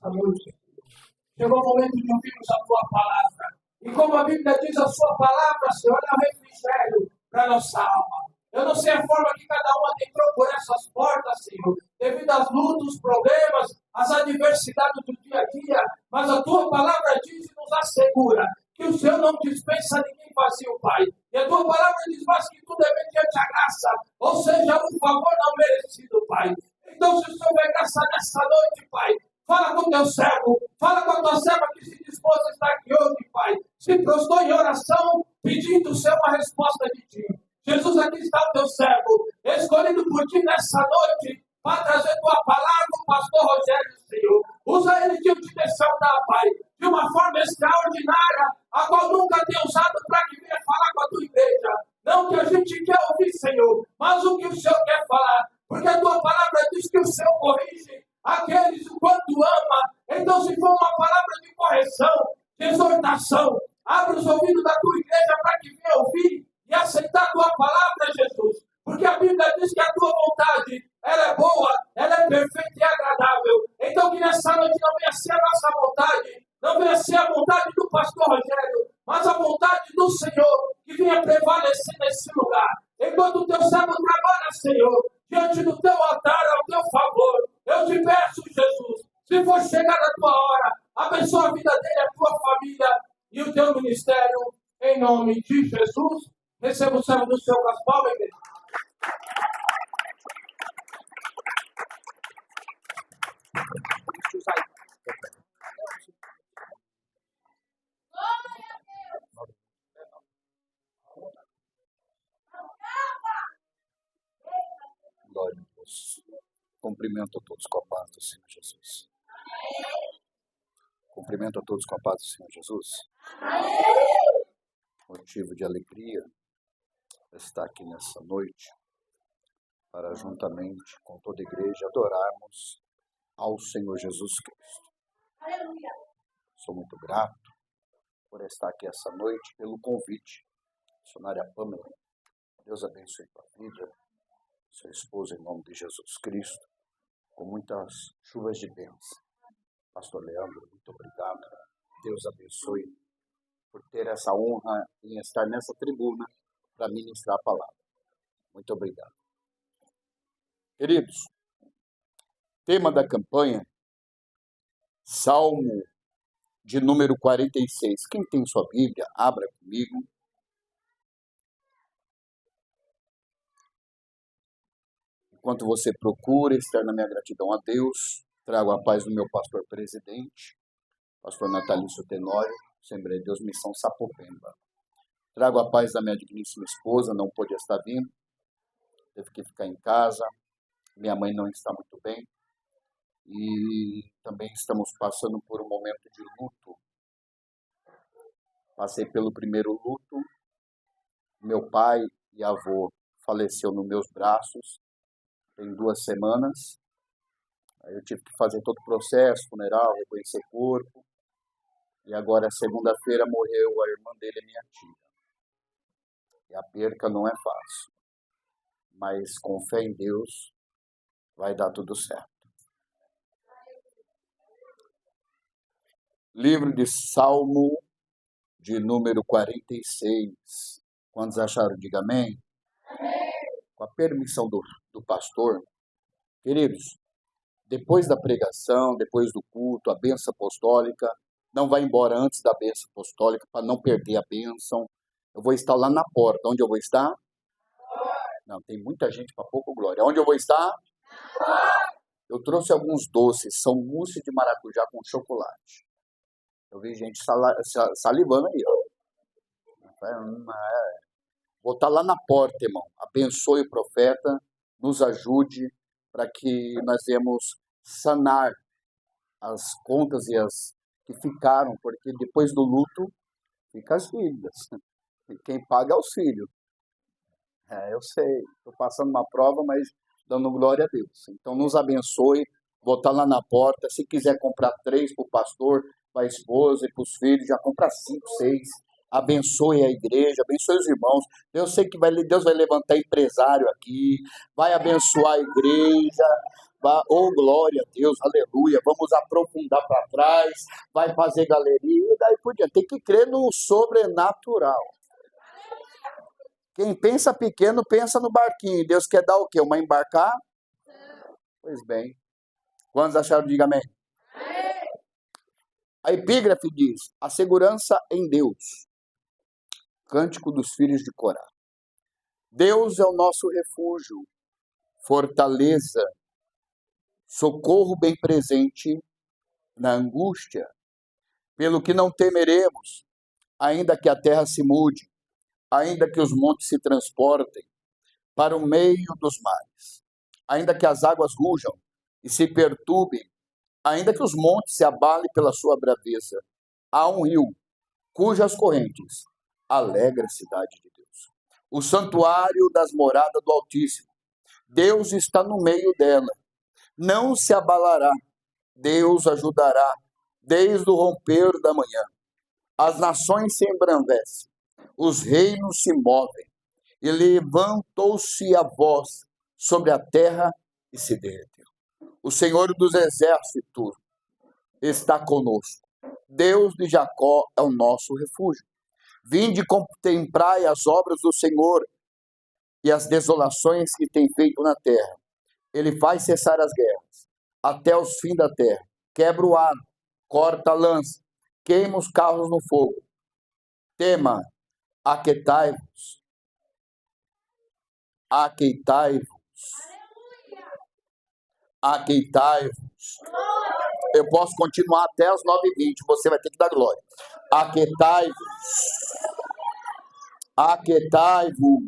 nessa noite. Chegou o momento de ouvirmos a Tua palavra. E como a Bíblia diz, a Sua palavra, Senhor, é um refrigério para a nossa alma. Eu não sei a forma que cada um adentrou por essas portas, Senhor, devido às lutas, os problemas, às adversidades do dia a dia, mas a Tua palavra diz e nos assegura que o Senhor não dispensa ninguém vazio, Pai. E a Tua palavra diz, mas que tudo é mediante a graça, ou seja, um favor não merecido, Pai. Então, se o Senhor vai graça nessa noite, Pai, fala com o Teu servo, fala com a Tua serva que se dispôs a estar aqui hoje, Pai. Se prostrou em oração, pedindo, Senhor, uma resposta de Ti. Jesus, aqui está o Teu servo, escolhido por Ti nessa noite, para trazer Tua palavra, o pastor Rogério, Senhor. Usa ele de direção da Pai, de uma forma extraordinária, a qual nunca tem usado para que venha falar com a Tua igreja. Não que a gente quer ouvir, Senhor, mas o que o Senhor quer falar. Porque a Tua palavra diz que o Senhor corrige aqueles o quanto ama. Então, se for uma palavra de correção, de exortação, abre os ouvidos da Tua igreja para que venha ouvir e aceitar a Tua palavra, Jesus. Porque a Bíblia diz que a Tua vontade, ela é boa, ela é perfeita e agradável. Então que nessa noite não venha ser a nossa vontade, não venha ser a vontade do pastor Rogério, mas a vontade do Senhor, que venha prevalecer nesse lugar. Enquanto o Teu servo trabalha, Senhor, diante do Teu altar, ao Teu favor, eu te peço, Jesus, se for chegada a Tua hora, abençoa a vida dele, a Tua família e o Teu ministério, em nome de Jesus. Receba o servo do Senhor com as palmas, igreja. Glória a Deus. Cumprimento a todos com a paz do Senhor Jesus. Cumprimento a todos com a paz do Senhor Jesus. Motivo de alegria estar aqui nessa noite para, juntamente com toda a igreja, adorarmos ao Senhor Jesus Cristo. Sou muito grato por estar aqui essa noite, pelo convite. Missionária Pamela, Deus abençoe a tua vida, sua esposa, em nome de Jesus Cristo, com muitas chuvas de bênção. Pastor Leandro, muito obrigado. Deus abençoe por ter essa honra em estar nessa tribuna para ministrar a palavra. Muito obrigado. Queridos, tema da campanha, Salmo de número 46. Quem tem sua Bíblia, abra comigo. Enquanto você procura, externa minha gratidão a Deus, trago a paz do meu pastor presidente, pastor Natalício Tenório, Assembleia de Deus, Missão Sapopemba. Trago a paz da minha digníssima esposa, não pôde estar vindo, teve que ficar em casa, minha mãe não está muito bem, e também estamos passando por um momento de luto. Passei pelo primeiro luto, meu pai e avô faleceu nos meus braços, tem 2 semanas, aí eu tive que fazer todo o processo, funeral, reconhecer corpo, e agora, segunda-feira, morreu a irmã dele, minha tia. E a perca não é fácil, mas com fé em Deus, vai dar tudo certo. Livro de Salmo, de número 46. Quantos acharam? Diga amém. Com a permissão do pastor, queridos, depois da pregação, depois do culto, a bênção apostólica, não vai embora antes da bênção apostólica, para não perder a bênção. Eu vou estar lá na porta. Onde eu vou estar? Não, tem muita gente para pouco glória. Onde eu vou estar? Eu trouxe alguns doces, são mousse de maracujá com chocolate. Eu vi gente salivando aí, ó. Vou estar lá na porta, irmão. Abençoe o profeta, nos ajude para que nós venhamos sanar as contas e as que ficaram, porque depois do luto fica as dívidas. E quem paga é os filhos. Eu sei, estou passando uma prova, mas dando glória a Deus. Então nos abençoe, vou estar lá na porta. Se quiser comprar 3 para o pastor, para a esposa e para os filhos, já compra 5, 6. Abençoe a igreja, abençoe os irmãos. Eu sei que Deus vai levantar empresário aqui, vai abençoar a igreja, Oh, glória a Deus, aleluia. Vamos aprofundar para trás, vai fazer galeria e daí por diante. Tem que crer no sobrenatural. Quem pensa pequeno, pensa no barquinho. Deus quer dar o quê? Uma embarcar? Pois bem. Quantos acharam? Diga amém. A epígrafe diz: a segurança em Deus. Cântico dos filhos de Corá. Deus é o nosso refúgio, fortaleza, socorro bem presente na angústia. Pelo que não temeremos, ainda que a terra se mude, ainda que os montes se transportem para o meio dos mares, ainda que as águas rujam e se perturbem, ainda que os montes se abalem pela sua braveza, há um rio cujas correntes alegra a cidade de Deus. O santuário das moradas do Altíssimo. Deus está no meio dela. Não se abalará. Deus ajudará desde o romper da manhã. As nações se embravecem, os reinos se movem, e levantou-se a voz sobre a terra e se derreteu. O Senhor dos exércitos está conosco. Deus de Jacó é o nosso refúgio. Vinde contemplar as obras do Senhor e as desolações que tem feito na terra. Ele faz cessar as guerras até os fins da terra. Quebra o ar, corta a lança, queima os carros no fogo. Tema, aquietai-vos. Aquietai-vos. Aquietai-vos. Eu posso continuar até as 9h20, você vai ter que dar glória. Aquietai-vos. Aquietai-vos.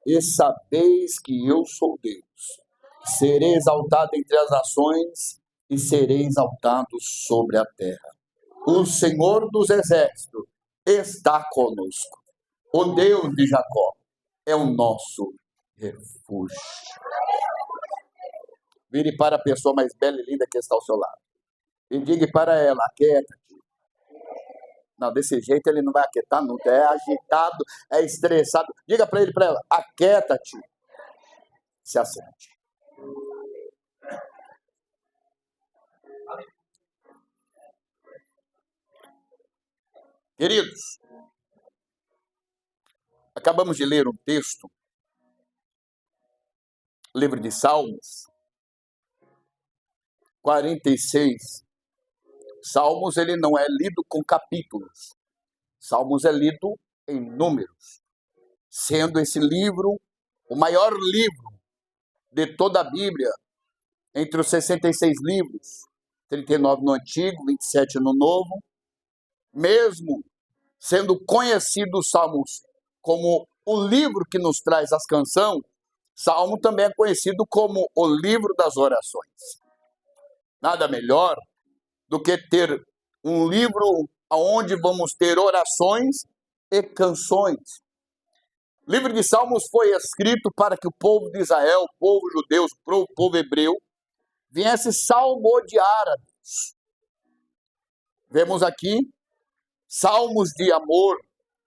E sabeis que eu sou Deus. Serei exaltado entre as nações e serei exaltado sobre a terra. O Senhor dos exércitos está conosco. O Deus de Jacó é o nosso refúgio. Vire para a pessoa mais bela e linda que está ao seu lado. E diga para ela, aquieta-te. Não, desse jeito ele não vai aquietar, não. É agitado, é estressado. Diga para ele, para ela, aquieta-te. Se assente. Queridos, acabamos de ler um texto, livro de Salmos, 46. Salmos, ele não é lido com capítulos. Salmos é lido em números. Sendo esse livro o maior livro de toda a Bíblia, entre os 66 livros, 39 no Antigo, 27 no Novo. Mesmo sendo conhecido os Salmos como o livro que nos traz as canções, Salmo também é conhecido como o livro das orações. Nada melhor do que ter um livro onde vamos ter orações e canções. O livro de Salmos foi escrito para que o povo de Israel, o povo judeu, o povo hebreu, viesse salmodiar a Deus. Vemos aqui salmos de amor,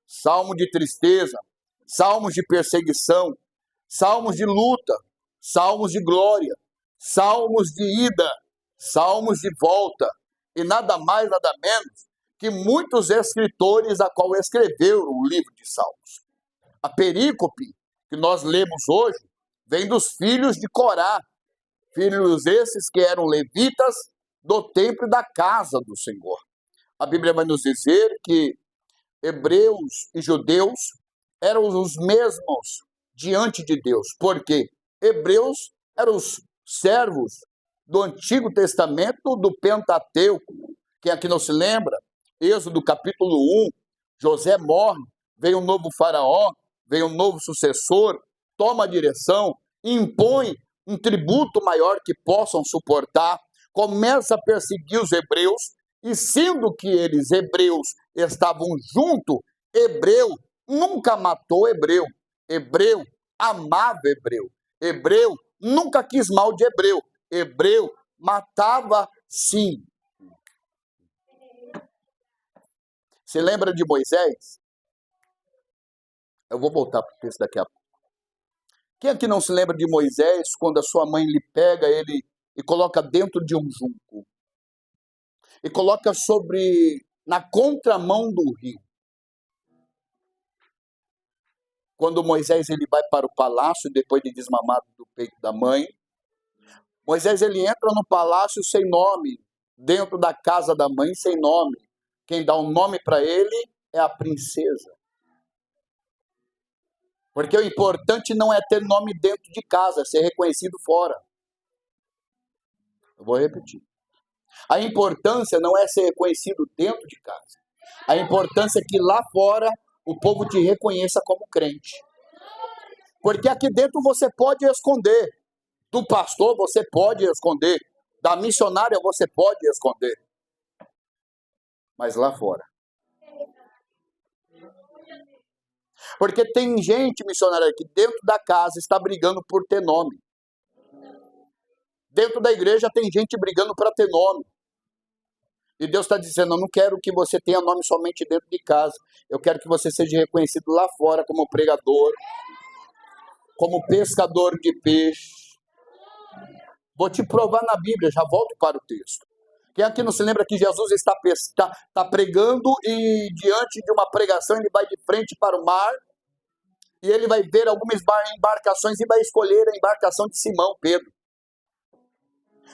salmo de tristeza, salmos de perseguição, salmos de luta, salmos de glória, salmos de ida, salmos de volta, e nada mais, nada menos que muitos escritores a qual escreveram o livro de Salmos. A perícope que nós lemos hoje vem dos filhos de Corá, filhos esses que eram levitas do templo e da casa do Senhor. A Bíblia vai nos dizer que hebreus e judeus eram os mesmos diante de Deus, porque hebreus eram os servos do Antigo Testamento do Pentateuco. Quem aqui não se lembra? Êxodo capítulo 1, José morre, vem um novo faraó, vem um novo sucessor, toma a direção, impõe um tributo maior que possam suportar, começa a perseguir os hebreus, e sendo que eles, hebreus, estavam junto, hebreu nunca matou hebreu, hebreu amava hebreu, hebreu nunca quis mal de hebreu, hebreu matava sim. Se lembra de Moisés? Eu vou voltar para o texto daqui a pouco. Quem aqui não se lembra de Moisés, quando a sua mãe lhe pega ele e coloca dentro de um junco? E coloca na contramão do rio. Quando Moisés ele vai para o palácio, depois de desmamado do peito da mãe, Moisés ele entra no palácio sem nome, dentro da casa da mãe sem nome. Quem dá um nome para ele é a princesa. Porque o importante não é ter nome dentro de casa, é ser reconhecido fora. Eu vou repetir. A importância não é ser reconhecido dentro de casa. A importância é que lá fora o povo te reconheça como crente. Porque aqui dentro você pode esconder. Do pastor você pode esconder. Da missionária você pode esconder. Mas lá fora. Porque tem gente missionária que dentro da casa está brigando por ter nome. Dentro da igreja tem gente brigando para ter nome. E Deus está dizendo, eu não quero que você tenha nome somente dentro de casa. Eu quero que você seja reconhecido lá fora como pregador, como pescador de peixe. Vou te provar na Bíblia, já volto para o texto. Quem aqui não se lembra que Jesus está pregando e diante de uma pregação ele vai de frente para o mar e ele vai ver algumas embarcações e vai escolher a embarcação de Simão Pedro.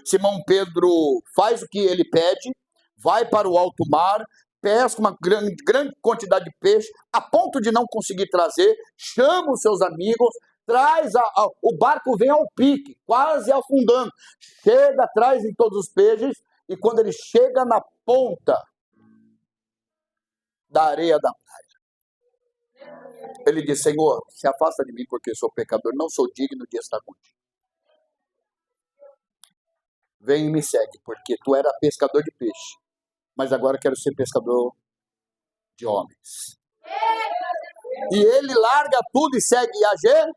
Simão Pedro faz o que ele pede, vai para o alto mar, pesca uma grande quantidade de peixe, a ponto de não conseguir trazer, chama os seus amigos, o barco vem ao pique, quase afundando, chega atrás de todos os peixes, e quando ele chega na ponta da areia da praia, ele diz, Senhor, se afasta de mim porque sou pecador, não sou digno de estar contigo. Vem e me segue, porque tu era pescador de peixe, mas agora quero ser pescador de homens. E ele larga tudo e segue Yahvé.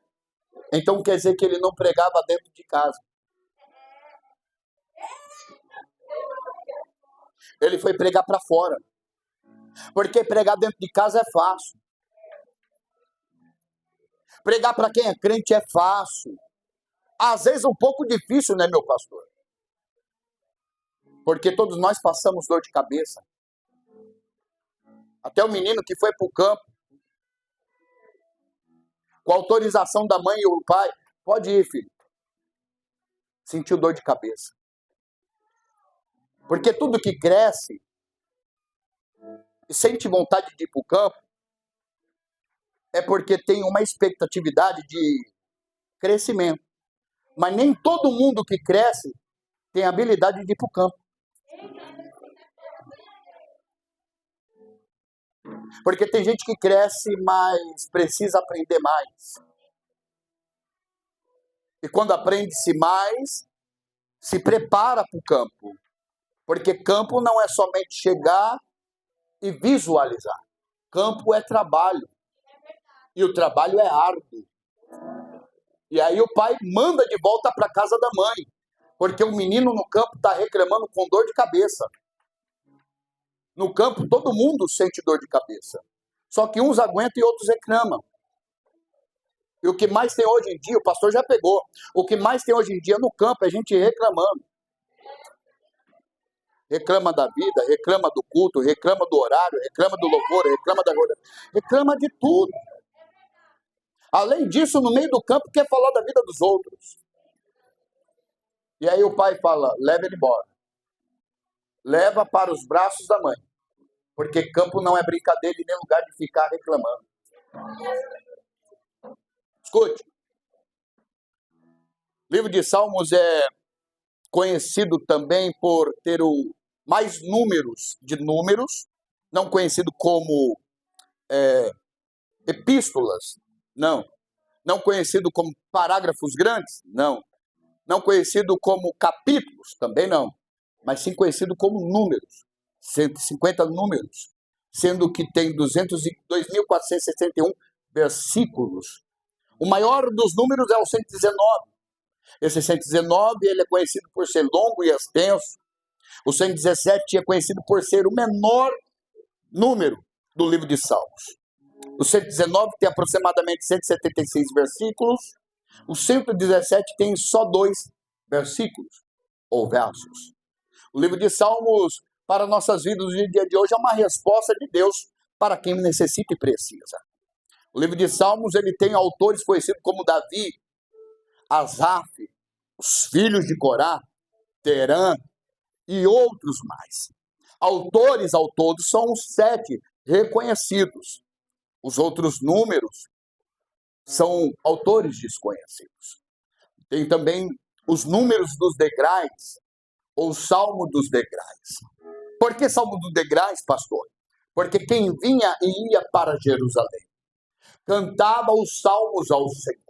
Então quer dizer que ele não pregava dentro de casa. Ele foi pregar para fora. Porque pregar dentro de casa é fácil. Pregar para quem é crente é fácil. Às vezes um pouco difícil, né, meu pastor? Porque todos nós passamos dor de cabeça. Até o menino que foi para o campo, com a autorização da mãe e o pai, pode ir, filho. Sentiu dor de cabeça. Porque tudo que cresce e sente vontade de ir para o campo é porque tem uma expectatividade de crescimento. Mas nem todo mundo que cresce tem habilidade de ir para o campo. Porque tem gente que cresce, mas precisa aprender mais. E quando aprende-se mais, se prepara para o campo. Porque campo não é somente chegar e visualizar. Campo é trabalho. E o trabalho é árduo. E aí o pai manda de volta para a casa da mãe. Porque o menino no campo está reclamando com dor de cabeça. No campo, todo mundo sente dor de cabeça. Só que uns aguentam e outros reclamam. E o que mais tem hoje em dia, o pastor já pegou, o que mais tem hoje em dia no campo é gente reclamando. Reclama da vida, reclama do culto, reclama do horário, reclama do louvor, reclama de tudo. Além disso, no meio do campo, quer falar da vida dos outros. E aí o pai fala, leva ele embora. Leva para os braços da mãe. Porque campo não é brincadeira e nem lugar de ficar reclamando. Escute. O livro de Salmos é conhecido também por ter mais números de números, não conhecido como epístolas, não. Não conhecido como parágrafos grandes, não. Não conhecido como capítulos, também não. Mas sim conhecido como números. 150 números, sendo que tem 2.461 versículos. O maior dos números é o 119. Esse 119 ele é conhecido por ser longo e extenso. O 117 é conhecido por ser o menor número do livro de Salmos. O 119 tem aproximadamente 176 versículos. O 117 tem só 2 versículos ou versos. O livro de Salmos, para nossas vidas no dia de hoje, é uma resposta de Deus para quem necessita e precisa. O livro de Salmos, ele tem autores conhecidos como Davi, Asaf, os filhos de Corá, Terã e outros mais. Autores ao todo são os 7 reconhecidos. Os outros números são autores desconhecidos. Tem também os números dos degraus, ou Salmo dos degraus. Por que Salmo dos degraus, pastor? Porque quem vinha e ia para Jerusalém cantava os salmos ao Senhor.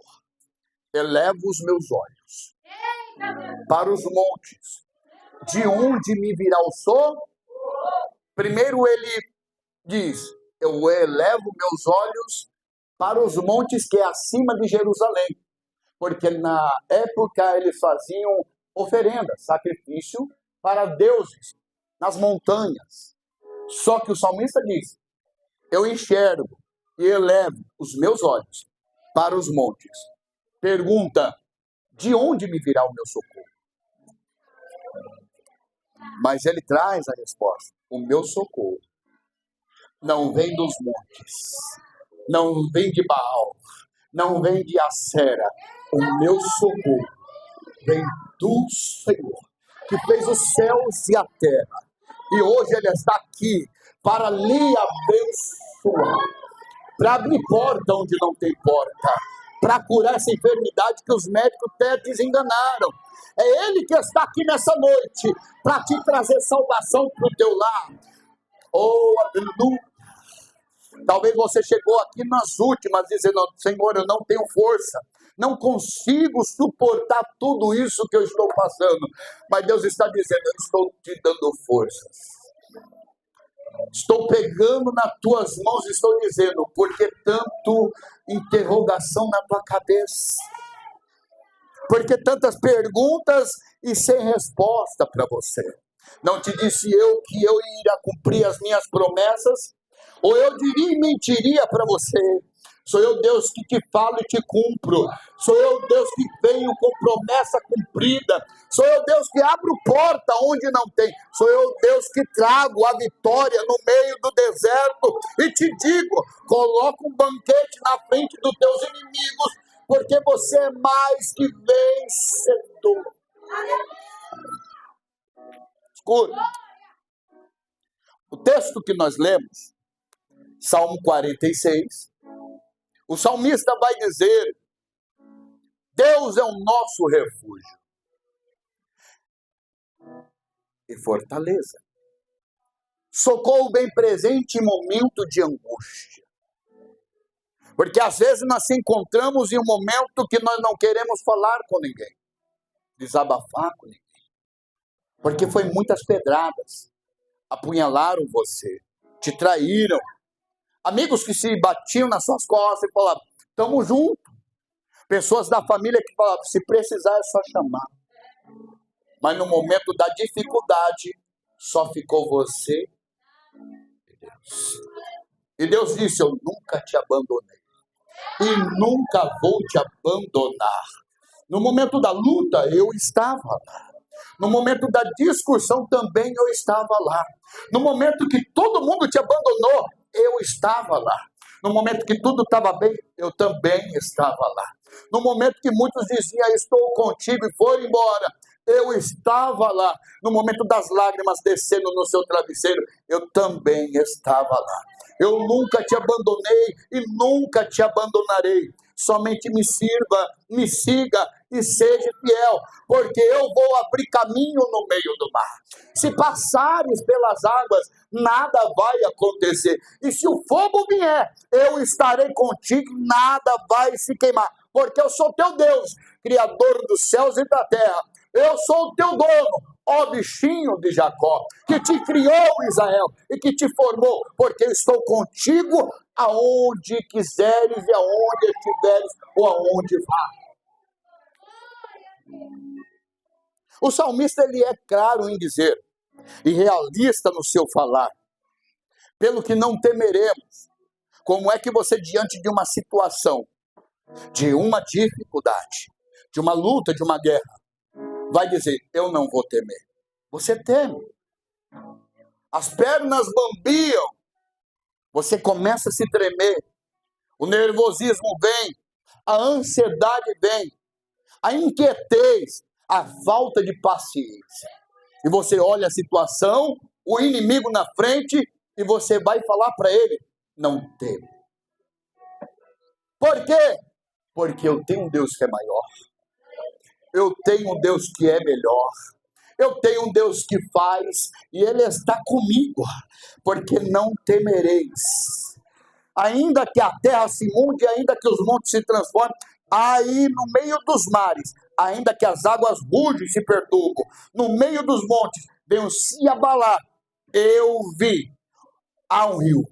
Elevo os meus olhos para os montes, de onde me virá o socorro? Primeiro ele diz, eu elevo meus olhos para os montes que é acima de Jerusalém, porque na época eles faziam oferenda, sacrifício para deuses nas montanhas. Só que o salmista diz, eu enxergo e elevo os meus olhos para os montes. Pergunta, de onde me virá o meu socorro? Mas ele traz a resposta, o meu socorro não vem dos montes, não vem de Baal, não vem de Acera, o meu socorro vem do Senhor, que fez os céus e a terra, e hoje ele está aqui para lhe abençoar, para abrir porta onde não tem porta, para curar essa enfermidade que os médicos até desenganaram. É ele que está aqui nessa noite para te trazer salvação para o teu lar. Oh, aleluia! Talvez você chegou aqui nas últimas dizendo, Senhor, eu não tenho força, não consigo suportar tudo isso que eu estou passando. Mas Deus está dizendo, eu estou te dando forças. Estou pegando nas tuas mãos e estou dizendo, por que tanto interrogação na tua cabeça? Por que tantas perguntas e sem resposta para você? Não te disse eu que eu iria cumprir as minhas promessas? Ou eu diria e mentiria para você? Sou eu Deus que te falo e te cumpro. Sou eu Deus que venho com promessa cumprida. Sou eu Deus que abro porta onde não tem. Sou eu Deus que trago a vitória no meio do deserto. E te digo, coloca um banquete na frente dos teus inimigos, porque você é mais que vencedor. Escuta. O texto que nós lemos, Salmo 46, o salmista vai dizer, Deus é o nosso refúgio e fortaleza, socorro bem presente em momento de angústia. Porque às vezes nós se encontramos em um momento que nós não queremos falar com ninguém, desabafar com ninguém, porque foi muitas pedradas, apunhalaram você, te traíram, amigos que se batiam nas suas costas e falavam, estamos juntos. Pessoas da família que falavam, se precisar é só chamar. Mas no momento da dificuldade, só ficou você e Deus. E Deus disse, eu nunca te abandonei. E nunca vou te abandonar. No momento da luta, eu estava lá. No momento da discussão, também eu estava lá. No momento que todo mundo te abandonou, eu estava lá. No momento que tudo estava bem, eu também estava lá. No momento que muitos diziam, estou contigo e foram embora, eu estava lá. No momento das lágrimas descendo no seu travesseiro, eu também estava lá. Eu nunca te abandonei e nunca te abandonarei. Somente me sirva, me siga e seja fiel, porque eu vou abrir caminho no meio do mar. Se passares pelas águas, nada vai acontecer. E se o fogo vier, eu estarei contigo, nada vai se queimar. Porque eu sou teu Deus, Criador dos céus e da terra. Eu sou o teu dono, ó bichinho de Jacó, que te criou, Israel, e que te formou, porque eu estou contigo aonde quiseres e aonde estiveres ou aonde vá. O salmista, ele é claro em dizer, e realista no seu falar, pelo que não temeremos. Como é que você, diante de uma situação de uma dificuldade, de uma luta, de uma guerra, vai dizer: eu não vou temer. Você teme. As pernas bambiam. Você começa a se tremer. O nervosismo vem. A ansiedade vem. A inquietez. A falta de paciência. E você olha a situação, o inimigo na frente, e você vai falar para ele: não teme. Por quê? Porque eu tenho um Deus que é maior. Eu tenho um Deus que é melhor. Eu tenho um Deus que faz, e Ele está comigo, porque não temereis. Ainda que a terra se mude, ainda que os montes se transformem, aí no meio dos mares, ainda que as águas rugem e se perturbam, no meio dos montes venham se abalar, eu vi há um rio,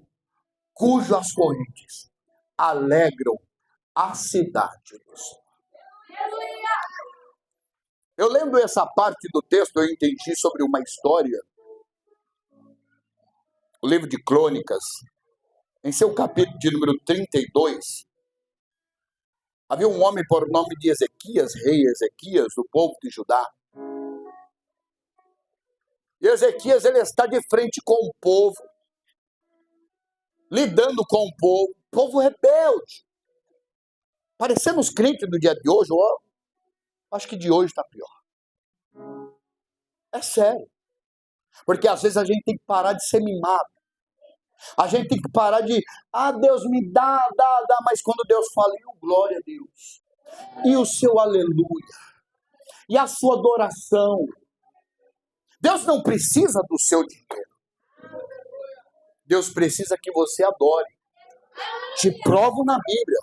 cujas correntes alegram a cidade do Senhor. Eu lendo essa parte do texto, eu entendi sobre uma história. O livro de Crônicas, em seu capítulo de número 32, havia um homem por nome de Ezequias, rei Ezequias, do povo de Judá. E Ezequias, ele está de frente com o povo, lidando com o povo rebelde. Parecendo os crentes do dia de hoje, acho que de hoje está pior. É sério. Porque às vezes a gente tem que parar de ser mimado. A gente tem que parar de, Deus me dá, mas quando Deus fala, glória a Deus. E o seu aleluia. E a sua adoração. Deus não precisa do seu dinheiro. Deus precisa que você adore. Te provo na Bíblia.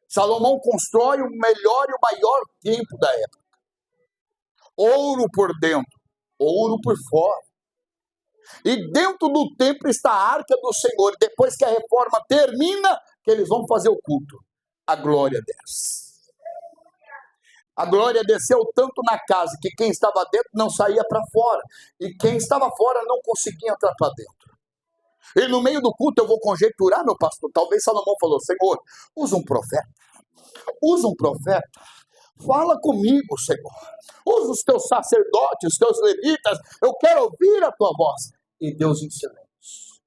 Salomão constrói o melhor e o maior templo da época. Ouro por dentro, ouro por fora. E dentro do templo está a arca do Senhor. Depois que a reforma termina, que eles vão fazer o culto, a glória desce. A glória desceu tanto na casa que quem estava dentro não saía para fora. E quem estava fora não conseguia entrar para dentro. E no meio do culto eu vou conjecturar, meu pastor. Talvez Salomão falou: Senhor, usa um profeta. Usa um profeta. Fala comigo, Senhor. Usa os teus sacerdotes, os teus levitas. Eu quero ouvir a tua voz. E Deus em silêncio.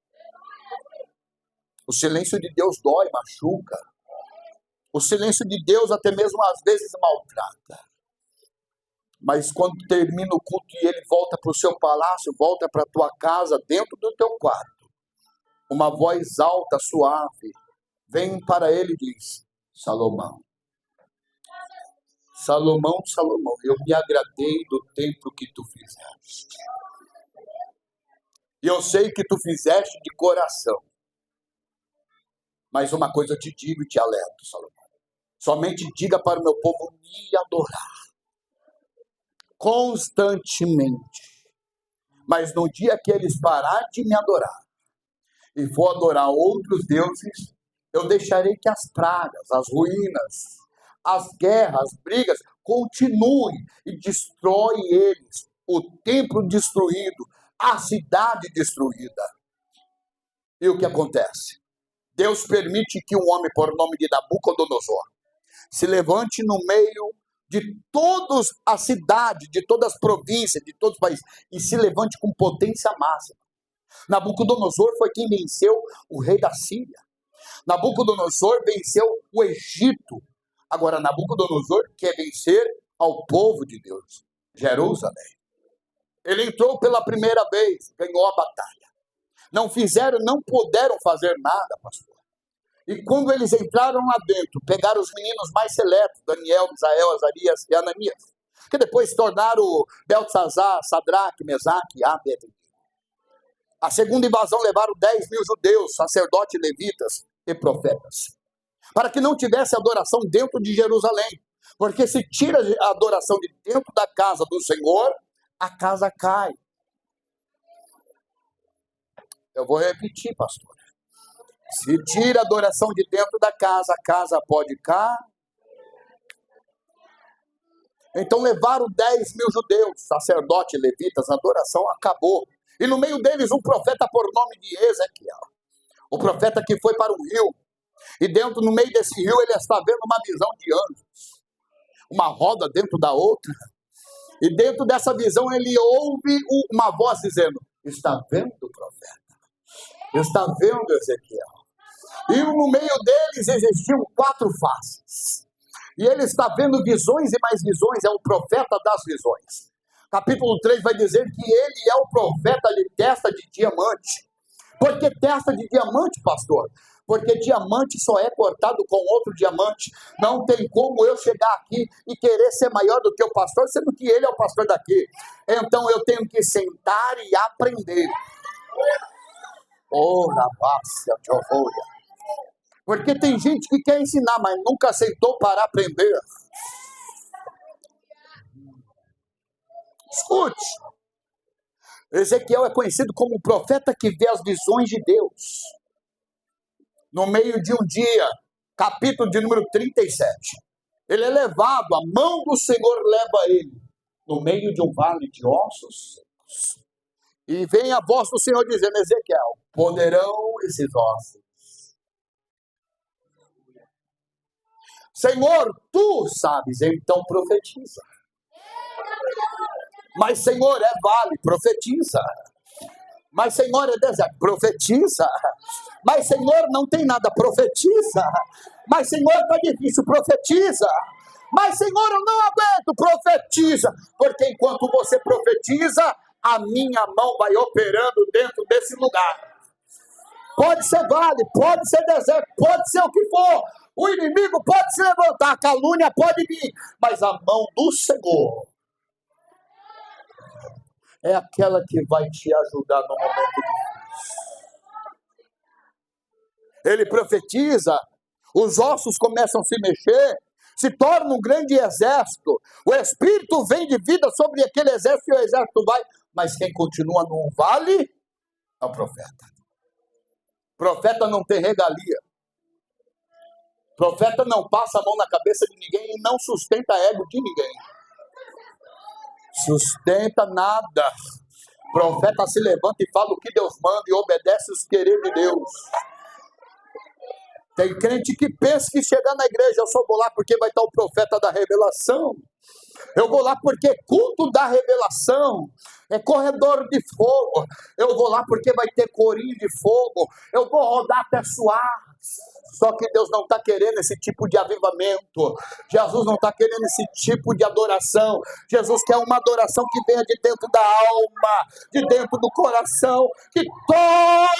O silêncio de Deus dói, machuca. O silêncio de Deus até mesmo às vezes maltrata. Mas quando termina o culto e ele volta para o seu palácio, volta para a tua casa, dentro do teu quarto, uma voz alta, suave, vem para ele e diz: Salomão, Salomão, Salomão, eu me agradei do templo que tu fizeste. E eu sei que tu fizeste de coração. Mas uma coisa eu te digo e te alerto, Salomão. Somente diga para o meu povo me adorar. Constantemente. Mas no dia que eles pararem de me adorar e for adorar outros deuses, eu deixarei que as pragas, as ruínas, as guerras, as brigas continuem e destrói eles. O templo destruído, a cidade destruída. E o que acontece? Deus permite que um homem por nome de Nabucodonosor se levante no meio de todas as cidades, de todas as províncias, de todos os países, e se levante com potência máxima. Nabucodonosor foi quem venceu o rei da Síria. Nabucodonosor venceu o Egito. Agora Nabucodonosor quer vencer ao povo de Deus, Jerusalém. Ele entrou pela primeira vez, ganhou a batalha. Não puderam fazer nada, pastor. E quando eles entraram lá dentro, pegaram os meninos mais seletos, Daniel, Misael, Azarias e Ananias, que depois se tornaram Beltesazar, Sadraque, Mesaque e Abednego. A segunda invasão levaram 10 mil judeus, sacerdotes, levitas e profetas, para que não tivesse adoração dentro de Jerusalém. Porque se tira a adoração de dentro da casa do Senhor, a casa cai. Eu vou repetir, pastor. Se tira a adoração de dentro da casa, a casa pode cair. Então levaram 10 mil judeus, sacerdotes, levitas, a adoração acabou. E no meio deles um profeta por nome de Ezequiel. O profeta que foi para o rio. E dentro, no meio desse rio, ele está vendo uma visão de anjos. Uma roda dentro da outra. E dentro dessa visão, ele ouve uma voz dizendo: está vendo, profeta? Está vendo, Ezequiel? E no meio deles existiam 4 faces. E ele está vendo visões e mais visões, é o profeta das visões. Capítulo 3 vai dizer que ele é o profeta de testa de diamante. Por que testa de diamante, pastor? Porque diamante só é cortado com outro diamante. Não tem como eu chegar aqui e querer ser maior do que o pastor, sendo que ele é o pastor daqui. Então eu tenho que sentar e aprender. Ora, basta, Jeová. Porque tem gente que quer ensinar, mas nunca aceitou para aprender. Escute. Ezequiel é conhecido como o profeta que vê as visões de Deus. No meio de um dia, capítulo de número 37. Ele é levado, a mão do Senhor leva ele no meio de um vale de ossos secos. E vem a voz do Senhor dizendo: Ezequiel, poderão esses ossos? Senhor, tu sabes, então profetiza. Mas Senhor, é vale, profetiza. Mas Senhor, é deserto, profetiza. Mas Senhor, não tem nada, profetiza. Mas Senhor, está difícil, profetiza. Mas Senhor, eu não aguento, profetiza. Porque enquanto você profetiza, a minha mão vai operando dentro desse lugar. Pode ser vale, pode ser deserto, pode ser o que for. O inimigo pode se levantar, a calúnia pode vir. Mas a mão do Senhor é aquela que vai te ajudar no momento difícil. Ele profetiza, os ossos começam a se mexer, se torna um grande exército. O Espírito vem de vida sobre aquele exército e o exército vai. Mas quem continua no vale é o profeta. Profeta não tem regalia. Profeta não passa a mão na cabeça de ninguém e não sustenta ego de ninguém. Sustenta nada. Profeta se levanta e fala o que Deus manda e obedece os querer de Deus. Tem crente que pensa que chegar na igreja, eu só vou lá porque vai estar o profeta da revelação. Eu vou lá porque culto da revelação é corredor de fogo. Eu vou lá porque vai ter corinho de fogo. Eu vou rodar até suar. Só que Deus não está querendo esse tipo de avivamento. Jesus não está querendo esse tipo de adoração. Jesus quer uma adoração que venha de dentro da alma, de dentro do coração, que toca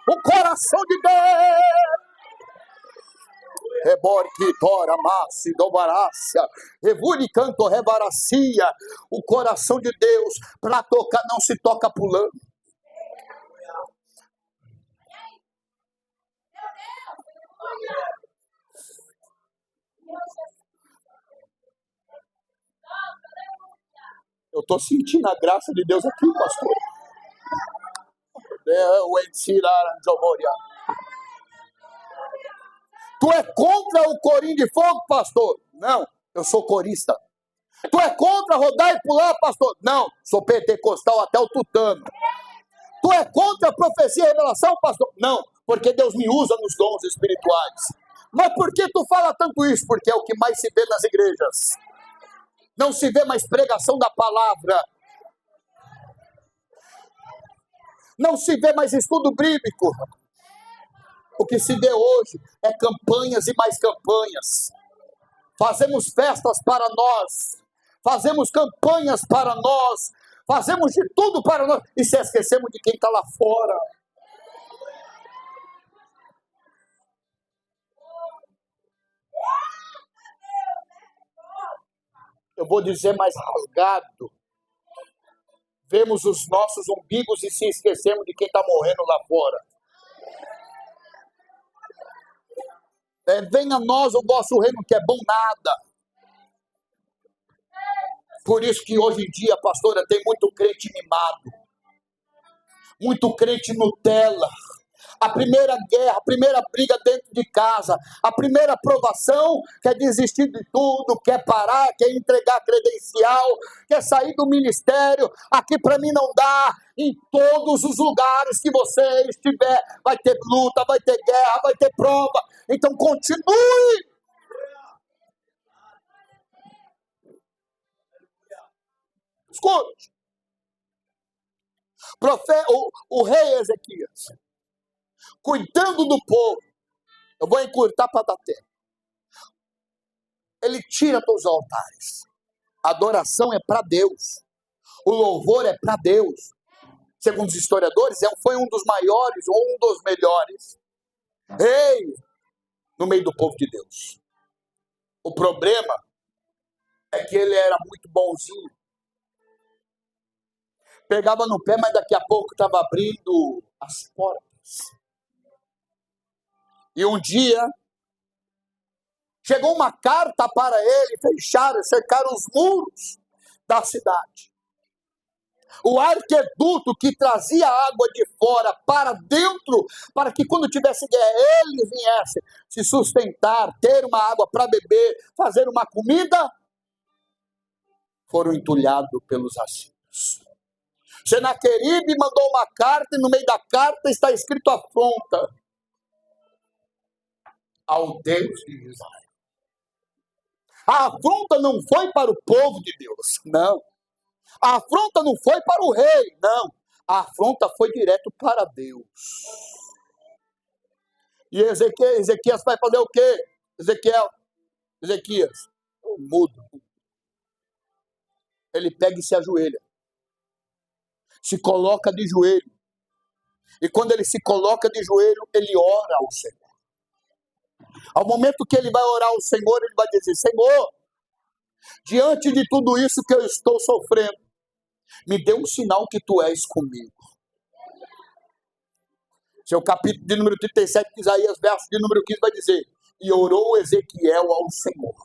o coração de Deus. Reborque, tora, massi, dobarácia, revuri, canto, revaracia. O coração de Deus, para tocar, não se toca pulando. Eu estou sentindo a graça de Deus aqui, pastor. Tu é contra o corinho de fogo, pastor? Não, eu sou corista. Tu é contra rodar e pular, pastor? Não, sou pentecostal até o tutano. Tu é contra a profecia e revelação, pastor? Não, porque Deus me usa nos dons espirituais. Mas por que tu fala tanto isso? Porque é o que mais se vê nas igrejas. Não se vê mais pregação da palavra. Não se vê mais estudo bíblico. O que se vê hoje é campanhas e mais campanhas. Fazemos festas para nós. Fazemos campanhas para nós. Fazemos de tudo para nós. E se esquecemos de quem está lá fora. Eu vou dizer mais rasgado. Vemos os nossos umbigos e se esquecemos de quem está morrendo lá fora. Venha a nós o vosso reino, que é bom nada. Por isso que hoje em dia, pastora, tem muito crente mimado. Muito crente Nutella. A primeira guerra, a primeira briga dentro de casa, a primeira aprovação, quer desistir de tudo, quer parar, quer entregar credencial, quer sair do ministério, aqui para mim não dá, em todos os lugares que você estiver. Vai ter luta, vai ter guerra, vai ter prova. Então continue. Escute. O rei Ezequias, cuidando do povo, eu vou encurtar para dar tempo. Ele tira dos altares. A adoração é para Deus. O louvor é para Deus. Segundo os historiadores, foi um dos maiores ou um dos melhores reis no meio do povo de Deus. O problema é que ele era muito bonzinho. Pegava no pé, mas daqui a pouco estava abrindo as portas. E um dia, chegou uma carta para ele, cercaram os muros da cidade. O arqueduto que trazia água de fora para dentro, para que quando tivesse guerra, ele viesse se sustentar, ter uma água para beber, fazer uma comida, foram entulhados pelos assírios. Senaqueribe mandou uma carta e no meio da carta está escrito afronta ao Deus de Israel. A afronta não foi para o povo de Deus, não. A afronta não foi para o rei, não. A afronta foi direto para Deus. E Ezequias vai fazer o quê? Ezequias, mudo. Ele pega e se ajoelha. Se coloca de joelho. E quando ele se coloca de joelho, ele ora ao Senhor. Ao momento que ele vai orar ao Senhor, ele vai dizer: Senhor, diante de tudo isso que eu estou sofrendo, me dê um sinal que tu és comigo. Esse é o capítulo de número 37 de Isaías, verso de número 15, vai dizer: e orou Ezequiel ao Senhor.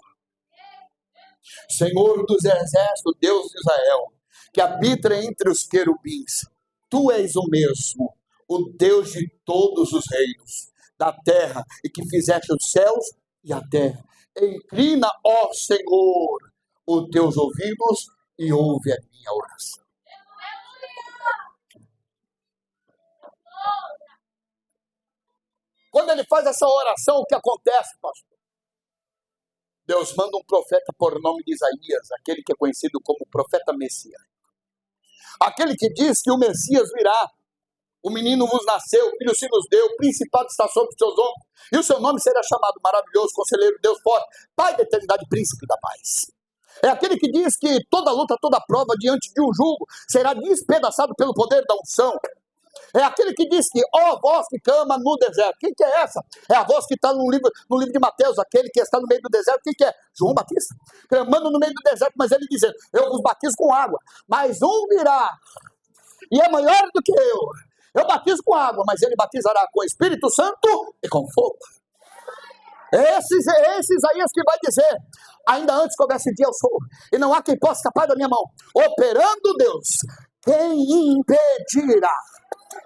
Senhor dos exércitos, Deus de Israel, que habita entre os querubins, tu és o mesmo, o Deus de todos os reinos da terra, e que fizeste os céus e a terra. Inclina, ó Senhor, os teus ouvidos e ouve a minha oração. Quando ele faz essa oração, o que acontece, pastor? Deus manda um profeta por nome de Isaías, aquele que é conhecido como profeta Messias. Aquele que diz que o Messias virá. O menino vos nasceu, o filho se nos deu, o principado está sobre os seus ombros, e o seu nome será chamado Maravilhoso, Conselheiro, Deus Forte, Pai da Eternidade, Príncipe da Paz. É aquele que diz que toda luta, toda prova diante de um jugo será despedaçado pelo poder da unção. É aquele que diz que, ó voz que clama no deserto. Quem que é essa? É a voz que está no livro de Mateus, aquele que está no meio do deserto. Quem que é? João Batista. Clamando no meio do deserto, mas ele dizendo: eu vos batizo com água, mas um virá, e é maior do que eu. Eu batizo com água, mas ele batizará com o Espírito Santo e com fogo. Esse Isaías que vai dizer: ainda antes que houvesse dia eu sou, e não há quem possa escapar da minha mão. Operando Deus, quem impedirá?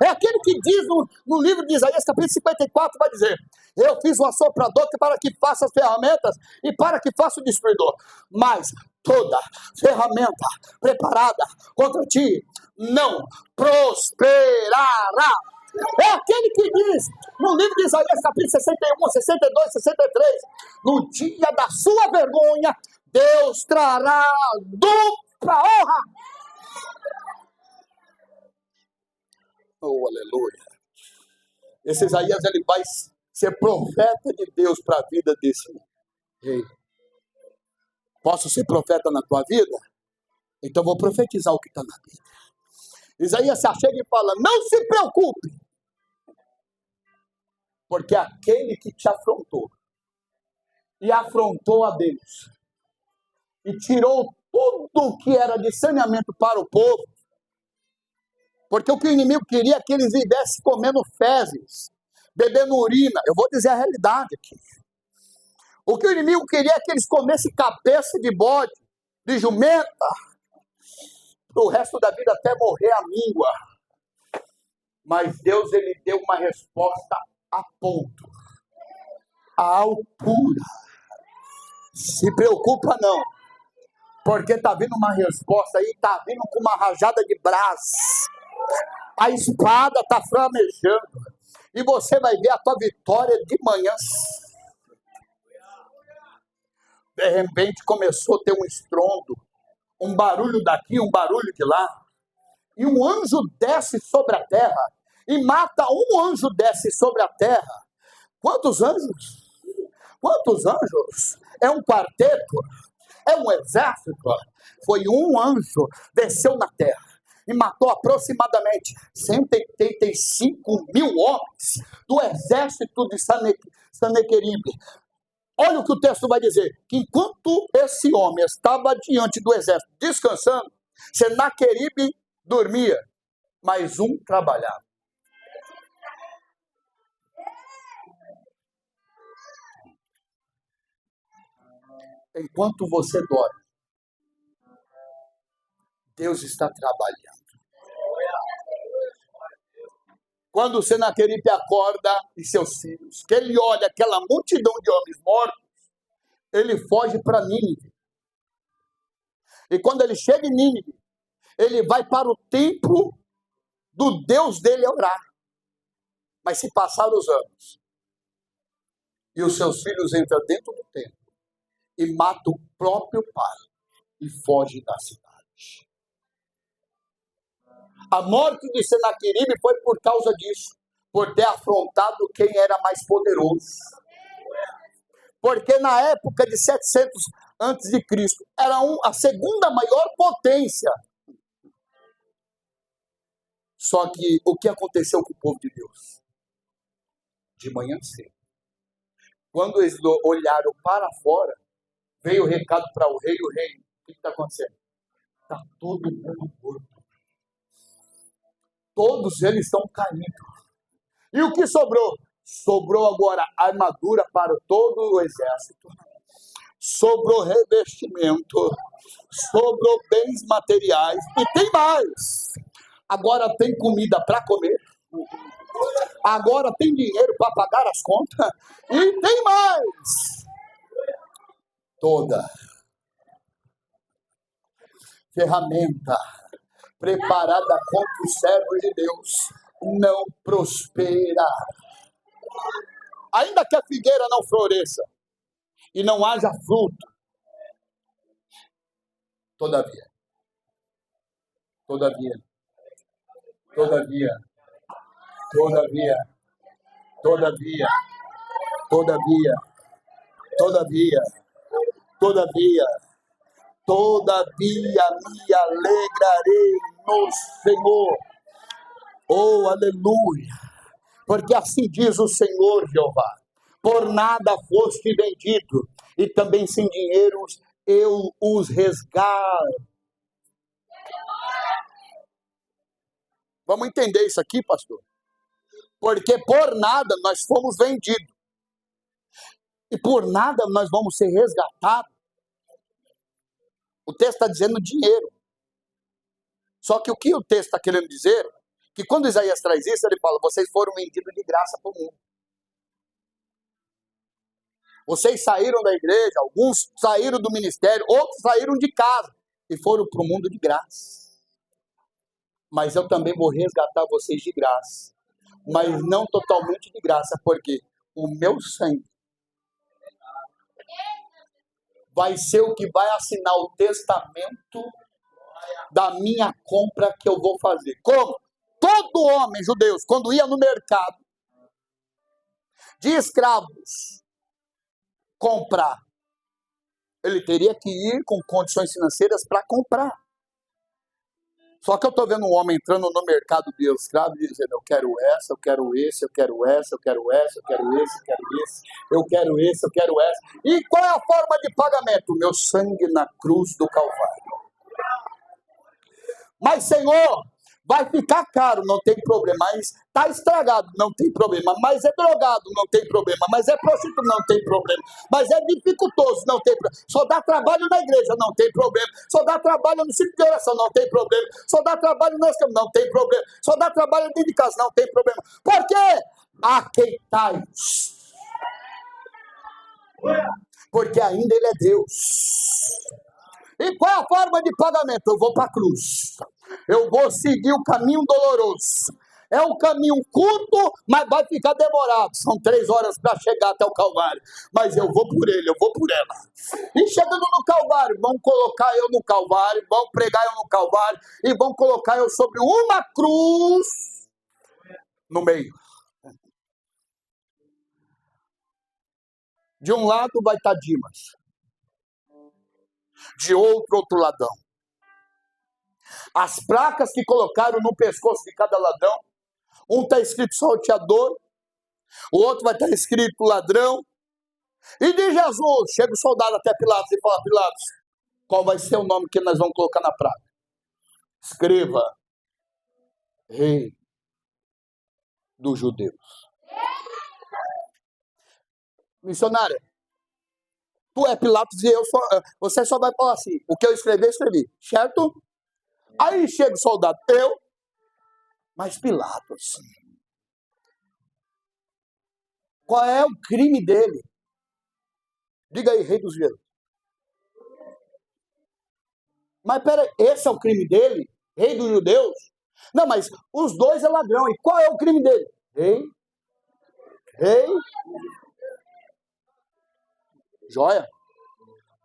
É aquele que diz no livro de Isaías, capítulo 54, vai dizer: eu fiz um assoprador para que faça as ferramentas e para que faça o destruidor. Mas toda ferramenta preparada contra ti não prosperará. É aquele que diz no livro de Isaías, capítulo 61, 62, 63, no dia da sua vergonha, Deus trará dupla honra. Oh, aleluia. Esse Isaías, ele vai ser profeta de Deus para a vida desse rei. Posso ser profeta na tua vida? Então vou profetizar o que está na Bíblia. Isaías se chega e fala: não se preocupe, porque aquele que te afrontou e afrontou a Deus e tirou tudo que era de saneamento para o povo, porque o que o inimigo queria é que eles vivessem comendo fezes, bebendo urina. Eu vou dizer a realidade aqui. O que o inimigo queria é que eles comessem cabeça de bode, de jumenta, para o resto da vida até morrer a língua. Mas Deus, ele deu uma resposta a ponto, à altura. Se preocupa não, porque está vindo uma resposta aí, está vindo com uma rajada de brás. A espada está flamejando. E você vai ver a tua vitória de manhã. De repente começou a ter um estrondo, um barulho daqui, um barulho de lá. E um anjo desce sobre a terra e mata um anjo, desce sobre a terra. Quantos anjos? Quantos anjos? É um quarteto? É um exército? Foi um anjo, desceu na terra e matou aproximadamente 185 mil homens do exército de Senaqueribe. Olha o que o texto vai dizer, que enquanto esse homem estava diante do exército descansando, Senaqueribe dormia, mas um trabalhava. Enquanto você dorme, Deus está trabalhando. Quando o Senaqueribe acorda e seus filhos, que ele olha aquela multidão de homens mortos, ele foge para Nínive. E quando ele chega em Nínive, ele vai para o templo do Deus dele orar. Mas se passaram os anos, e os seus filhos entram dentro do templo, e matam o próprio pai, e fogem da cidade. A morte de Senaqueribe foi por causa disso, por ter afrontado quem era mais poderoso. Porque na época de 700 a.C., era a segunda maior potência. Só que o que aconteceu com o povo de Deus? De manhã cedo, quando eles olharam para fora, veio o recado para o rei, o que está acontecendo? Está todo mundo morto. Todos eles estão caindo. E o que sobrou? Sobrou agora armadura para todo o exército. Sobrou revestimento. Sobrou bens materiais. E tem mais. Agora tem comida para comer. Agora tem dinheiro para pagar as contas. E tem mais. Toda ferramenta preparada contra os servos de Deus não prospera. Ainda que a figueira não floresça e não haja fruto, todavia, me alegrarei no Senhor. Oh, aleluia! Porque assim diz o Senhor Jeová: por nada foste vendido, e também sem dinheiro eu os resgato. Vamos entender isso aqui, pastor? Porque por nada nós fomos vendidos, e por nada nós vamos ser resgatados. O texto está dizendo dinheiro. Só que o que o texto está querendo dizer, que quando Isaías traz isso, ele fala: vocês foram vendidos de graça para o mundo. Vocês saíram da igreja, alguns saíram do ministério, outros saíram de casa e foram para o mundo de graça. Mas eu também vou resgatar vocês de graça. Mas não totalmente de graça, porque o meu sangue vai ser o que vai assinar o testamento da minha compra que eu vou fazer. Como? Todo homem judeu, quando ia no mercado de escravos comprar, ele teria que ir com condições financeiras para comprar. Só que eu estou vendo um homem entrando no mercado de escravos e dizendo: eu quero essa, eu quero esse, eu quero essa, eu quero essa, eu quero esse, eu quero esse, eu quero esse, eu quero essa. E qual é a forma de pagamento? O meu sangue na cruz do Calvário. Mas, Senhor, vai ficar caro, não tem problema. Mas está estragado, não tem problema. Mas é drogado, não tem problema. Mas é prostituto, não tem problema. Mas é dificultoso, não tem problema. Só dá trabalho na igreja, não tem problema. Só dá trabalho no ciclo de oração, não tem problema. Só dá trabalho nas camas, não tem problema. Só dá trabalho dentro de casa, não tem problema. Por quê? Aqueitai-vos. Porque ainda Ele é Deus. E qual é a forma de pagamento? Eu vou para a cruz. Eu vou seguir o caminho doloroso. É um caminho curto, mas vai ficar demorado. São 3 horas para chegar até o Calvário. Mas eu vou por ele, eu vou por ela. E chegando no Calvário, vão colocar eu no Calvário, vão pregar eu no Calvário, e vão colocar eu sobre uma cruz no meio. De um lado vai estar Dimas. De outro ladrão. As placas que colocaram no pescoço de cada ladrão, um está escrito salteador, o outro vai estar escrito ladrão. E de Jesus, chega o soldado até Pilatos e fala: Pilatos, qual vai ser o nome que nós vamos colocar na placa? Escreva: Rei dos Judeus. Missionária, tu é Pilatos e você só vai falar assim: o que eu escrevi, certo? Aí chega o soldado: mas Pilatos, qual é o crime dele? Diga aí, rei dos judeus. Mas peraí, esse é o crime dele? Rei dos judeus? Não, mas os dois é ladrão. E qual é o crime dele? Rei. Joia.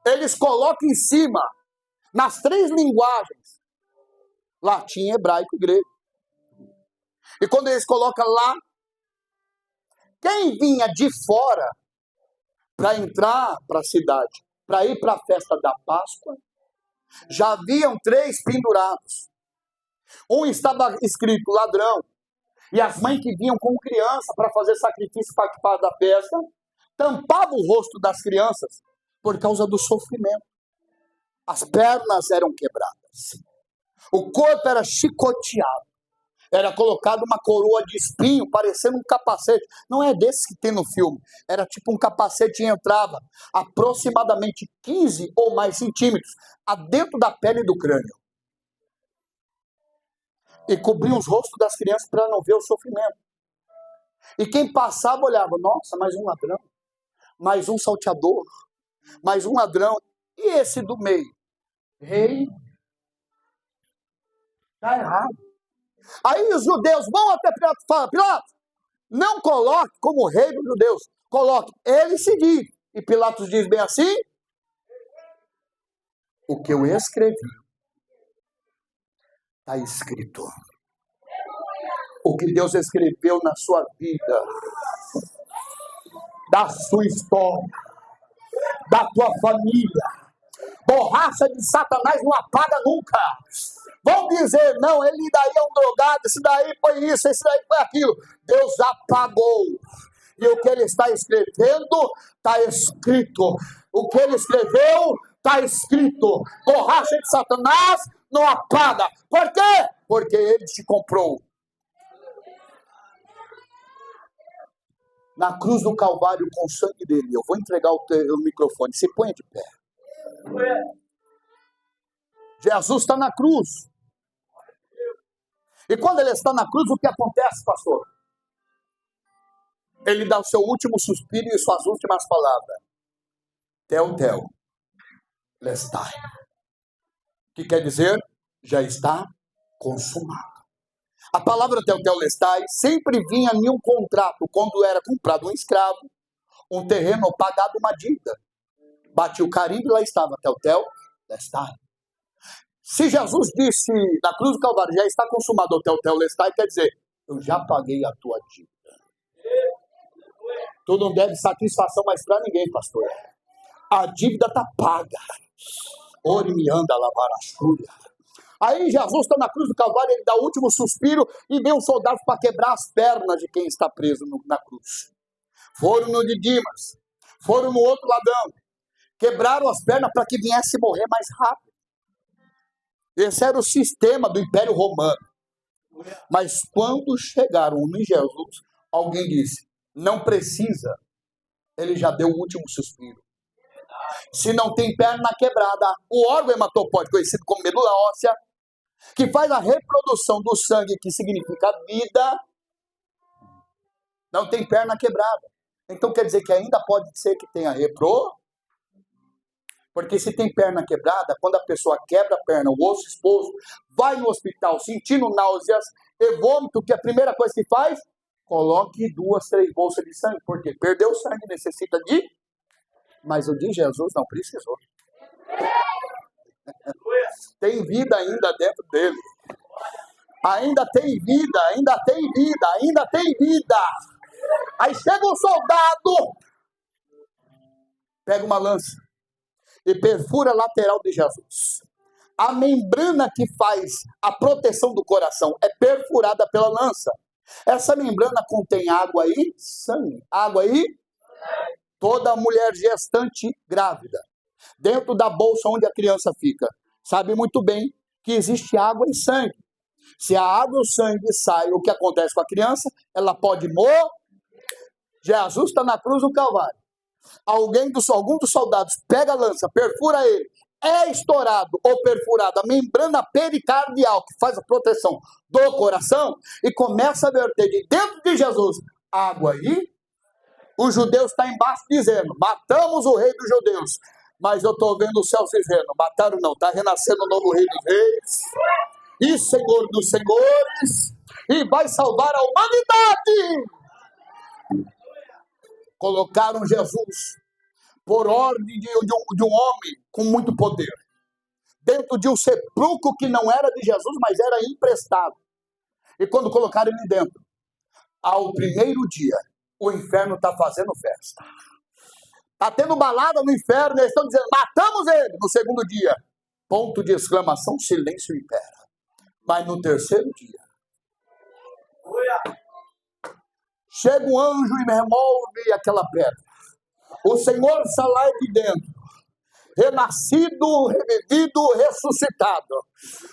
Eles colocam em cima, nas 3 linguagens, latim, hebraico e grego. E quando eles colocam lá, quem vinha de fora para entrar para a cidade, para ir para a festa da Páscoa, já haviam 3 pendurados. Um estava escrito ladrão, e as mães que vinham com criança para fazer sacrifício para participar da festa, tampavam o rosto das crianças por causa do sofrimento. As pernas eram quebradas. O corpo era chicoteado. Era colocado uma coroa de espinho, parecendo um capacete. Não é desse que tem no filme. Era tipo um capacete e entrava aproximadamente 15 ou mais centímetros adentro da pele do crânio. E cobria os rostos das crianças para não ver o sofrimento. E quem passava olhava: nossa, mais um ladrão. Mais um salteador. Mais um ladrão. E esse do meio? Rei. Está errado. Aí os judeus vão até Pilatos e falam: Pilatos, não coloque como rei dos judeus, coloque ele se diz. E Pilatos diz bem assim: o que eu escrevi está escrito. O que Deus escreveu na sua vida, da sua história, da tua família, borracha de Satanás não apaga nunca. Vão dizer: não, ele daí é um drogado, esse daí foi isso, esse daí foi aquilo. Deus apagou. E o que ele está escrevendo, está escrito. O que ele escreveu, está escrito. Borracha de Satanás não apaga. Por quê? Porque ele te comprou. Na cruz do Calvário, com o sangue dele, eu vou entregar o microfone. Se ponha de pé. Jesus está na cruz. E quando ele está na cruz, o que acontece, pastor? Ele dá o seu último suspiro e suas últimas palavras. Tel, lestai. Que quer dizer? Já está consumado. A palavra tel, lestai sempre vinha em um contrato, quando era comprado um escravo, um terreno pagado uma dívida. Batia o carimbo e lá estava tel, lestai. Se Jesus disse na cruz do Calvário: já está consumado o tel, lestai, quer dizer: eu já paguei a tua dívida. Tu não deve satisfação mais para ninguém, pastor. A dívida está paga. Ore me anda a lavar a chulha. Aí Jesus está na cruz do Calvário, ele dá o último suspiro e vem os soldados para quebrar as pernas de quem está preso na cruz. Foram no de Dimas, foram no outro ladrão, quebraram as pernas para que viesse morrer mais rápido. Esse era o sistema do Império Romano. Mas quando chegaram em Jesus, alguém disse: não precisa. Ele já deu o último suspiro. Se não tem perna quebrada, o órgão hematopóide, conhecido como medula óssea, que faz a reprodução do sangue, que significa vida, não tem perna quebrada. Então quer dizer que ainda pode ser que tenha porque se tem perna quebrada, quando a pessoa quebra a perna, o osso exposto, vai no hospital sentindo náuseas e vômito, que a primeira coisa que faz, coloque 2, 3 bolsas de sangue, porque perdeu sangue, necessita de... Mas o de Jesus não precisou. Tem vida ainda dentro dele. Ainda tem vida, ainda tem vida, ainda tem vida. Aí chega um soldado, pega uma lança e perfura a lateral de Jesus. A membrana que faz a proteção do coração é perfurada pela lança. Essa membrana contém água e sangue. Água e toda mulher gestante grávida, dentro da bolsa onde a criança fica, sabe muito bem que existe água e sangue. Se a água e o sangue saem, o que acontece com a criança? Ela pode morrer. Jesus está na cruz do Calvário. Algum dos soldados pega a lança, perfura ele. É estourado ou perfurado a membrana pericardial, que faz a proteção do coração, e começa a verter de dentro de Jesus água aí. Os judeus estão embaixo dizendo, matamos o rei dos judeus. Mas eu estou vendo os céus dizendo, mataram não, está renascendo o novo rei dos reis e Senhor dos senhores, e vai salvar a humanidade. Colocaram Jesus por ordem de um homem com muito poder, dentro de um sepulcro que não era de Jesus, mas era emprestado. E quando colocaram ele dentro, ao primeiro dia, o inferno está fazendo festa. Está tendo balada no inferno, eles estão dizendo, matamos ele. No segundo dia, ponto de exclamação, silêncio impera. Mas no terceiro dia, chega um anjo e remove aquela pedra. O Senhor está lá de dentro, renascido, revivido, ressuscitado.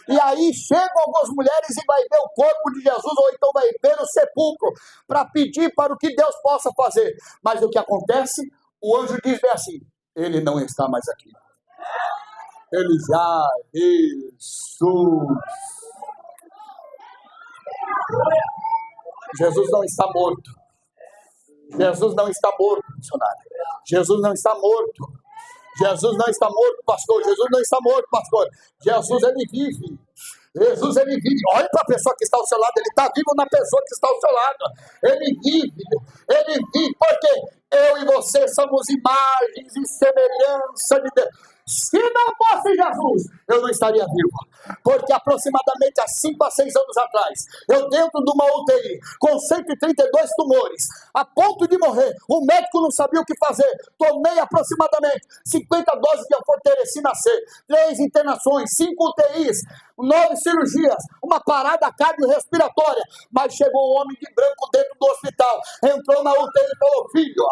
E aí chegam algumas mulheres e vai ver o corpo de Jesus, ou então vai ver o sepulcro, para pedir para o que Deus possa fazer. Mas o que acontece? O anjo diz bem assim, ele não está mais aqui. Ele já ressuscitou. Jesus não está morto. Jesus não está morto, missionário. Jesus não está morto. Jesus não está morto, pastor. Jesus não está morto, pastor. Jesus, ele vive. Jesus, ele vive. Olha para a pessoa que está ao seu lado. Ele está vivo na pessoa que está ao seu lado. Ele vive. Ele vive. Porque eu e você somos imagens e semelhança de Deus. Se não fosse Jesus, eu não estaria vivo. Porque aproximadamente há 5 a 6 anos atrás, eu dentro de uma UTI, com 132 tumores, a ponto de morrer, o médico não sabia o que fazer. Tomei aproximadamente 50 doses de anfotericina C, 3 internações, 5 UTIs, 9 cirurgias, uma parada cardiorrespiratória. Mas chegou um homem de branco dentro do hospital, entrou na UTI e falou, filho,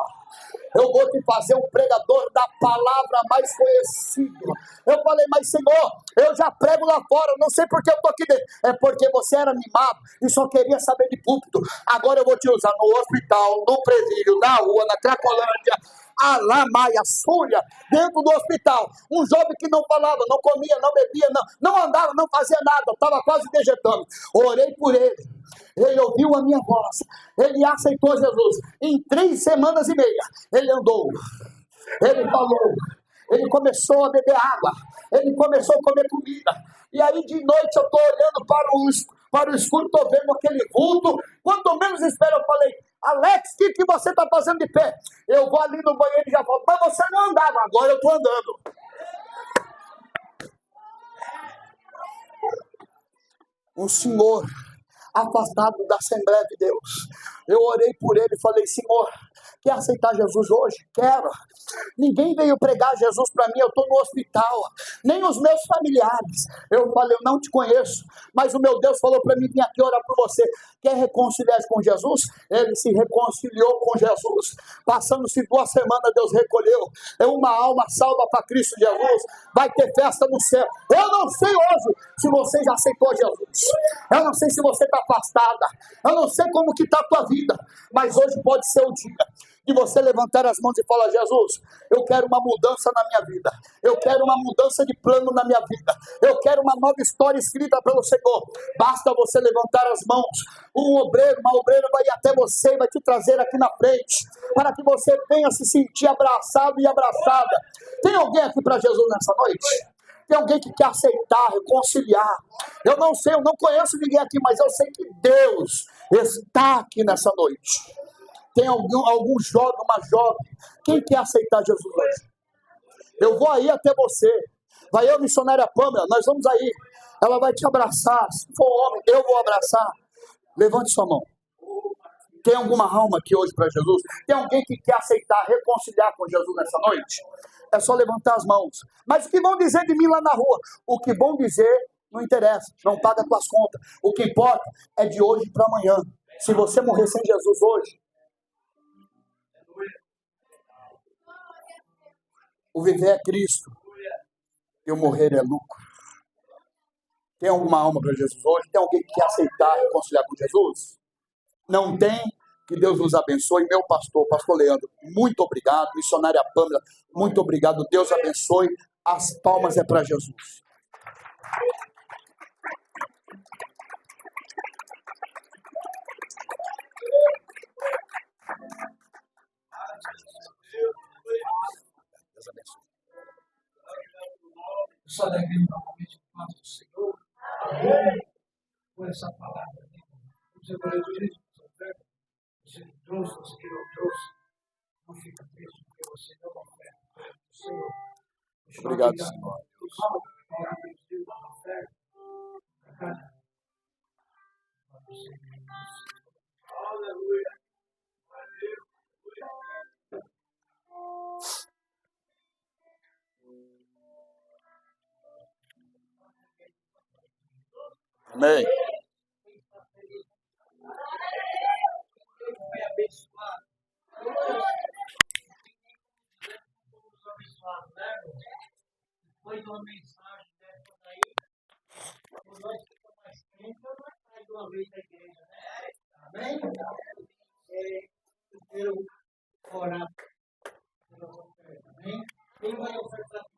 eu vou te fazer um pregador da palavra mais conhecido. Eu falei, mas Senhor, eu já prego lá fora, não sei por que eu estou aqui dentro. É porque você era mimado e só queria saber de púlpito. Agora eu vou te usar no hospital, no presídio, na rua, na Cracolândia, Alamaia, Súria, dentro do hospital. Um jovem que não falava, não comia, não bebia, não andava, não fazia nada, estava quase vegetando. Orei por ele. Ele ouviu a minha voz, ele aceitou Jesus. Em 3 semanas e meia, ele andou, ele falou, ele começou a beber água, ele começou a comer comida. E aí de noite eu estou olhando para o escuro, estou vendo aquele vulto. Quando menos espero, eu falei, Alex, o que você está fazendo de pé? Eu vou ali no banheiro e já volto. Mas você não andava, agora eu estou andando. O Senhor, afastado da Assembleia de Deus, eu orei por ele e falei, Senhor, quer aceitar Jesus hoje? Quero. Ninguém veio pregar Jesus para mim, eu estou no hospital, nem os meus familiares. Eu falei, eu não te conheço, mas o meu Deus falou para mim, vim aqui orar por você. Quer reconciliar-se com Jesus? Ele se reconciliou com Jesus. Passando-se 2 semanas, Deus recolheu. É uma alma salva para Cristo Jesus. Vai ter festa no céu. Eu não sei hoje se você já aceitou Jesus. Eu não sei se você está afastada. Eu não sei como que está a tua vida. Mas hoje pode ser o dia de você levantar as mãos e falar, Jesus, eu quero uma mudança na minha vida, eu quero uma mudança de plano na minha vida, eu quero uma nova história escrita pelo Senhor. Basta você levantar as mãos, uma obreira vai ir até você e vai te trazer aqui na frente, para que você venha se sentir abraçado e abraçada. Tem alguém aqui para Jesus nessa noite? Tem alguém que quer aceitar, reconciliar. Eu não sei, eu não conheço ninguém aqui, mas eu sei que Deus está aqui nessa noite. Tem algum jovem, uma jovem. Quem quer aceitar Jesus hoje? Eu vou aí até você. Vai eu, missionária Pâmela, nós vamos aí. Ela vai te abraçar. Se for homem, eu vou abraçar. Levante sua mão. Tem alguma alma aqui hoje para Jesus? Tem alguém que quer aceitar, reconciliar com Jesus nessa noite? É só levantar as mãos. Mas o que vão dizer de mim lá na rua? O que vão dizer não interessa. Não paga tuas contas. O que importa é de hoje para amanhã. Se você morrer sem Jesus hoje, o viver é Cristo e o morrer é lucro. Tem alguma alma para Jesus hoje? Tem alguém que quer aceitar, reconciliar com Jesus? Não tem? Que Deus nos abençoe. Meu pastor Leandro, muito obrigado. Missionária Pâmela, muito obrigado. Deus abençoe. As palmas é para Jesus. Deus abençoe. Só daquele novamente do Senhor. Amém. Por essa palavra. Você trouxe, você não trouxe. Não fica triste, porque você não oferta. Senhor. Obrigado, Senhor. Aleluia. Amém. Foi abençoado. Depois de uma mensagem dessa daí, por nós ficamos mais crentes, nós saímos de uma vez da igreja, né? Amém? Eu quero orar pela oferta, amém? Quem vai ofertar?